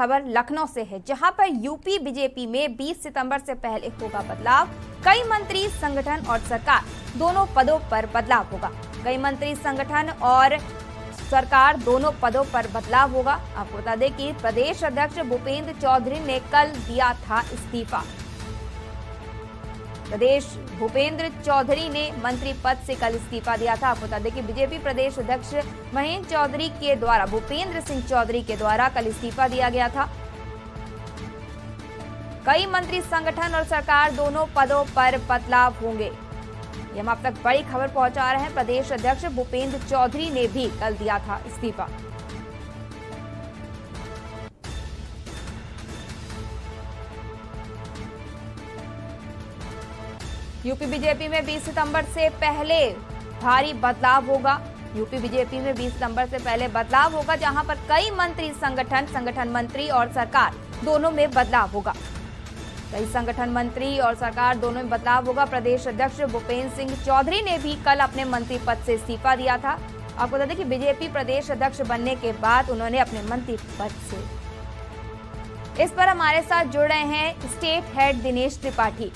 खबर लखनऊ से है, जहां पर यूपी बीजेपी में 20 सितंबर से पहले होगा बदलाव। कई मंत्री, संगठन और सरकार दोनों पदों पर बदलाव होगा। कई मंत्री, संगठन और सरकार दोनों पदों पर बदलाव होगा। आपको बता दें कि प्रदेश अध्यक्ष भूपेंद्र चौधरी ने कल दिया था इस्तीफा। भूपेंद्र चौधरी ने मंत्री पद से कल इस्तीफा दिया था। आपको बता दें कि बीजेपी प्रदेश अध्यक्ष महेंद्र चौधरी के द्वारा भूपेंद्र सिंह चौधरी के द्वारा कल इस्तीफा दिया गया था। कई मंत्री, संगठन और सरकार दोनों पदों पर बदलाव होंगे। ये हम आप तक बड़ी खबर पहुंचा रहे हैं। प्रदेश अध्यक्ष भूपेंद्र चौधरी ने भी कल दिया था इस्तीफा। यूपी बीजेपी में 20 सितंबर से पहले भारी बदलाव होगा। यूपी बीजेपी में 20 सितंबर से पहले बदलाव होगा, जहां पर कई मंत्री, संगठन मंत्री और सरकार दोनों में बदलाव होगा। कई संगठन मंत्री और सरकार दोनों में बदलाव होगा। प्रदेश अध्यक्ष भूपेंद्र सिंह चौधरी ने भी कल अपने मंत्री पद से इस्तीफा दिया था। आपको बता दें कि बीजेपी प्रदेश अध्यक्ष बनने के बाद उन्होंने अपने मंत्री पद से। इस पर हमारे साथ जुड़ रहे हैं स्टेट हेड दिनेश त्रिपाठी।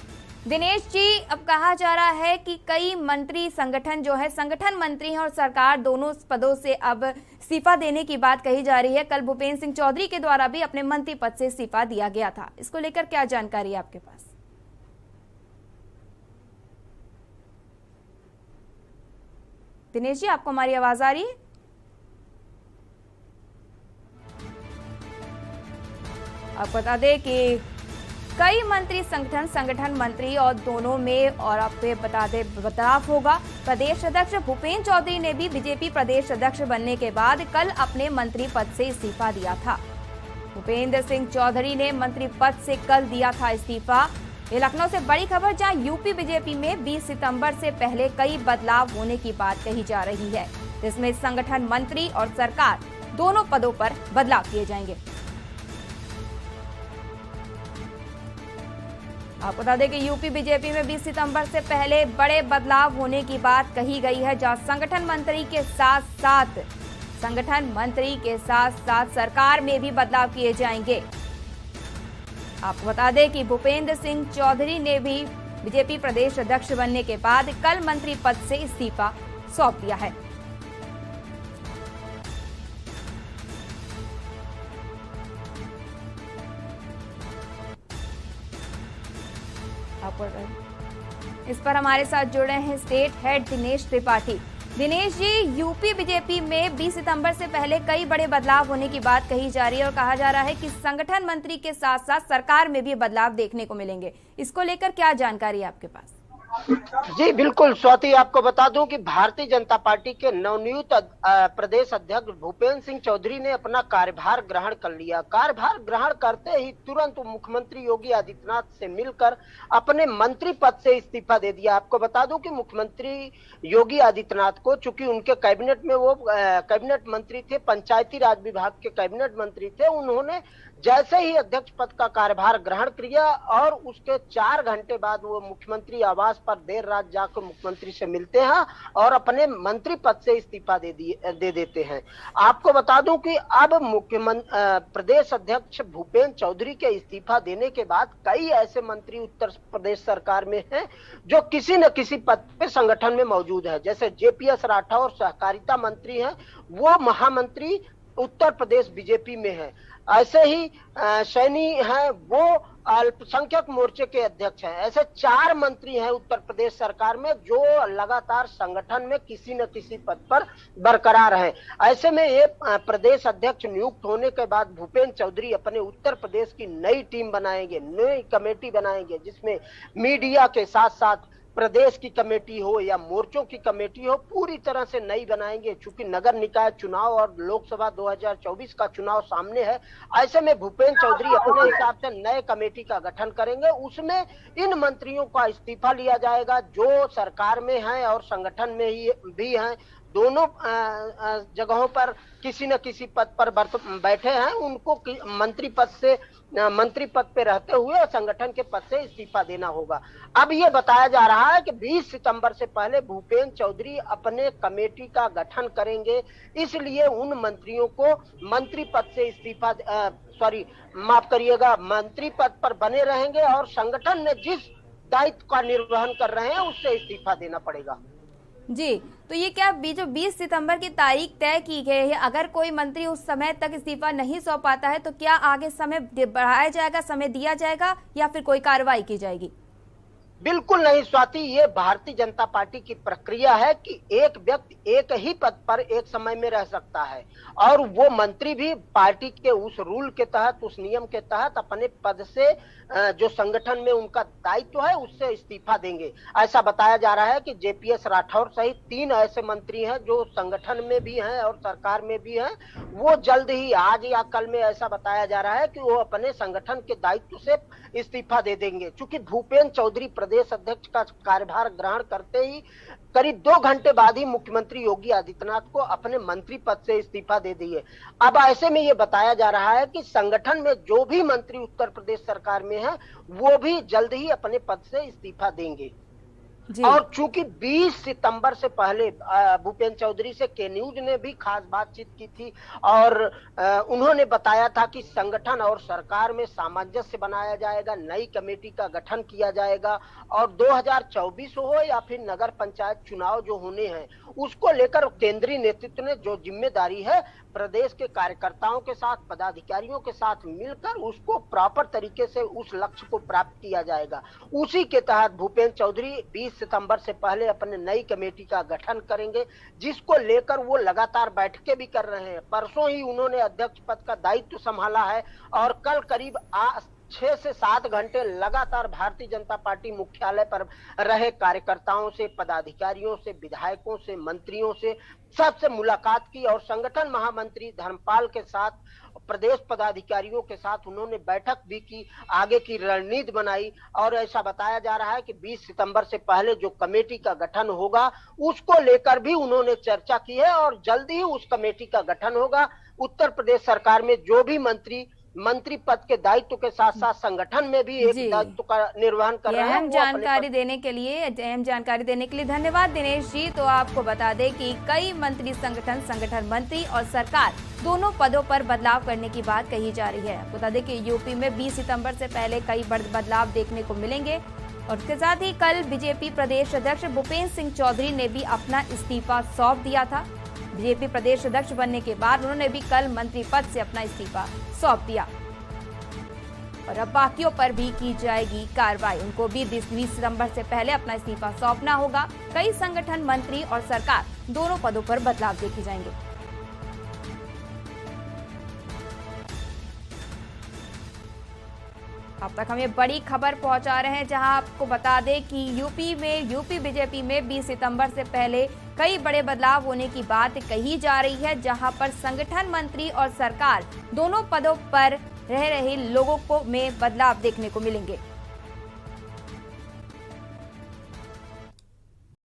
दिनेश जी, अब कहा जा रहा है कि कई मंत्री, संगठन मंत्री हैं और सरकार दोनों पदों से अब इस्तीफा देने की बात कही जा रही है। कल भूपेंद्र सिंह चौधरी के द्वारा भी अपने मंत्री पद से इस्तीफा दिया गया था। इसको लेकर क्या जानकारी है आपके पास? दिनेश जी, आपको हमारी आवाज आ रही है? आप बता दें कि कई मंत्री, संगठन मंत्री और दोनों में और आप बता दें बदलाव होगा। प्रदेश अध्यक्ष भूपेंद्र चौधरी ने भी बीजेपी प्रदेश अध्यक्ष बनने के बाद कल अपने मंत्री पद से इस्तीफा दिया था। भूपेंद्र सिंह चौधरी ने मंत्री पद से कल दिया था इस्तीफा। ये लखनऊ से बड़ी खबर, जहां यूपी बीजेपी में 20 सितंबर से पहले कई बदलाव होने की बात कही जा रही है, जिसमें संगठन मंत्री और सरकार दोनों पदों पर बदलाव किए जाएंगे। आपको बता दें कि यूपी बीजेपी में 20 सितंबर से पहले बड़े बदलाव होने की बात कही गई है, जहां संगठन मंत्री के साथ साथ सरकार में भी बदलाव किए जाएंगे। आपको बता दें कि भूपेंद्र सिंह चौधरी ने भी बीजेपी प्रदेश अध्यक्ष बनने के बाद कल मंत्री पद से इस्तीफा सौंप दिया है। इस पर हमारे साथ जुड़े हैं state head Dinesh Tripathi. Dinesh ji, UP BJP में 20 सितंबर से पहले कई बड़े बदलाव होने की बात कही जा रही है और कहा जा रहा है कि संगठन मंत्री के साथ साथ सरकार में भी बदलाव देखने को मिलेंगे। इसको लेकर क्या जानकारी है आपके पास? जी बिल्कुल स्वाति, आपको बता दूं कि भारतीय जनता पार्टी के नवनियुक्त प्रदेश अध्यक्ष भूपेंद्र सिंह चौधरी ने अपना कार्यभार ग्रहण कर लिया। कार्यभार ग्रहण करते ही तुरंत मुख्यमंत्री योगी आदित्यनाथ से मिलकर अपने मंत्री पद से इस्तीफा दे दिया। आपको बता दूं कि मुख्यमंत्री योगी आदित्यनाथ को, चूंकि उनके कैबिनेट में वो कैबिनेट मंत्री थे, पंचायती राज विभाग के कैबिनेट मंत्री थे, उन्होंने जैसे ही अध्यक्ष पद का कार्यभार ग्रहण किया और उसके 4 घंटे बाद वो मुख्यमंत्री आवास पर देर रात जाकर मुख्यमंत्री से मिलते हैं और अपने मंत्री पद से इस्तीफा दे देते हैं। आपको बता दूं कि अब प्रदेश अध्यक्ष भूपेंद्र चौधरी के इस्तीफा देने के बाद कई ऐसे मंत्री उत्तर प्रदेश सरकार में हैं जो किसी न किसी पद पे संगठन में मौजूद है। जैसे JPS राठौर सहकारिता मंत्री हैं, वो महामंत्री उत्तर प्रदेश बीजेपी में है। ऐसे ही सैनी हैं, वो अल्पसंख्यक मोर्चे के अध्यक्ष हैं। ऐसे 4 मंत्री हैं उत्तर प्रदेश सरकार में जो लगातार संगठन में किसी न किसी पद पर बरकरार हैं। ऐसे में ये प्रदेश अध्यक्ष नियुक्त होने के बाद भूपेंद्र चौधरी अपने उत्तर प्रदेश की नई टीम बनाएंगे, नई कमेटी बनाएंगे, जिसमें मीडिया के साथ साथ प्रदेश की कमेटी हो या मोर्चों की कमेटी हो, पूरी तरह से नई बनाएंगे। चूंकि नगर निकाय चुनाव और लोकसभा 2024 का चुनाव सामने है, ऐसे में भूपेंद्र चौधरी अपने हिसाब से नए कमेटी का गठन करेंगे। उसमें इन मंत्रियों का इस्तीफा लिया जाएगा जो सरकार में हैं और संगठन में ही भी हैं। दोनों जगहों पर किसी न किसी पद पर बैठे हैं, उनको मंत्री पद पे रहते हुए संगठन के पद से इस्तीफा देना होगा। अब ये बताया जा रहा है कि 20 सितंबर से पहले भूपेंद्र चौधरी अपने कमेटी का गठन करेंगे, इसलिए उन मंत्रियों को मंत्री पद से मंत्री पद पर बने रहेंगे और संगठन ने जिस दायित्व का निर्वहन कर रहे हैं उससे इस्तीफा देना पड़ेगा। जी, तो ये क्या जो 20 सितंबर की तारीख तय की गई है, अगर कोई मंत्री उस समय तक इस्तीफा नहीं सौंप पाता है तो क्या आगे समय बढ़ाया जाएगा, समय दिया जाएगा या फिर कोई कार्रवाई की जाएगी? बिल्कुल नहीं स्वाति, ये भारतीय जनता पार्टी की प्रक्रिया है कि एक व्यक्ति एक ही पद पर एक समय में रह सकता है और वो मंत्री भी पार्टी के उस रूल के तहत, उस नियम के तहत अपने पद से जो संगठन में उनका दायित्व है उससे इस्तीफा देंगे। ऐसा बताया जा रहा है कि जेपीएस राठौर सहित 3 ऐसे मंत्री हैं जो संगठन में भी हैं और सरकार में भी हैं, वो जल्द ही आज या कल में ऐसा बताया जा रहा है कि वो अपने संगठन के दायित्व से इस्तीफा दे देंगे। चूंकि भूपेंद्र चौधरी प्रदेश अध्यक्ष का कार्यभार ग्रहण करते ही करीब 2 घंटे बाद ही मुख्यमंत्री योगी आदित्यनाथ को अपने मंत्री पद से इस्तीफा दे दिए। अब ऐसे में ये बताया जा रहा है कि संगठन में जो भी मंत्री उत्तर प्रदेश सरकार में है वो भी जल्द ही अपने पद से इस्तीफा देंगे। और चूंकि 20 सितंबर से पहले भूपेंद्र चौधरी से के न्यूज ने भी खास बातचीत की थी और उन्होंने बताया था कि संगठन और सरकार में सामंजस्य बनाया जाएगा, नई कमेटी का गठन किया जाएगा और 2024 हो या फिर नगर पंचायत चुनाव जो होने हैं उसको लेकर केंद्रीय नेतृत्व ने जो जिम्मेदारी है प्रदेश के कार्यकर्ताओं के साथ, पदाधिकारियों के साथ मिलकर उसको प्रॉपर तरीके से उस लक्ष्य को प्राप्त किया जाएगा। उसी के तहत भूपेंद्र चौधरी 20 सितंबर से पहले अपने नई कमेटी का गठन करेंगे, जिसको लेकर वो लगातार बैठकें भी कर रहे हैं। परसों ही उन्होंने अध्यक्ष पद का दायित्व संभाला है और कल करीब 6 से 7 घंटे लगातार भारतीय जनता पार्टी मुख्यालय पर रहे कार्यकर्ताओं से, पदाधिकारियों से, विधायकों से, मंत्रियों से सबसे मुलाकात की और संगठन महामंत्री धर्मपाल के साथ, प्रदेश पदाधिकारियों के साथ उन्होंने बैठक भी की, आगे की रणनीति बनाई और ऐसा बताया जा रहा है कि 20 सितंबर से पहले जो कमेटी का गठन होगा उसको लेकर भी उन्होंने चर्चा की है और जल्दी ही उस कमेटी का गठन होगा। उत्तर प्रदेश सरकार में जो भी मंत्री पद के दायित्व के साथ साथ संगठन में भी एक दायित्व का निर्वहन कर रहे हैं। अहम जानकारी देने के लिए धन्यवाद दिनेश जी। तो आपको बता दें कि कई मंत्री संगठन मंत्री और सरकार दोनों पदों पर बदलाव करने की बात कही जा रही है। बता दें कि यूपी में 20 सितंबर से पहले कई बदलाव देखने को मिलेंगे और इसके साथ ही कल बीजेपी प्रदेश अध्यक्ष भूपेंद्र सिंह चौधरी ने भी अपना इस्तीफा सौंप दिया था। बीजेपी प्रदेश अध्यक्ष बनने के बाद उन्होंने भी कल मंत्री पद से अपना इस्तीफा सौंप दिया और अब बाकियों पर भी की जाएगी कार्रवाई। उनको भी 20 सितंबर से पहले अपना इस्तीफा सौंपना होगा। कई संगठन, मंत्री और सरकार दोनों पदों पर बदलाव देखे जाएंगे। अब तक हम ये बड़ी खबर पहुंचा रहे हैं, जहां आपको बता दें कि यूपी बीजेपी में 20 सितंबर से पहले कई बड़े बदलाव होने की बात कही जा रही है, जहां पर संगठन, मंत्री और सरकार दोनों पदों पर रह रहे लोगों को में बदलाव देखने को मिलेंगे।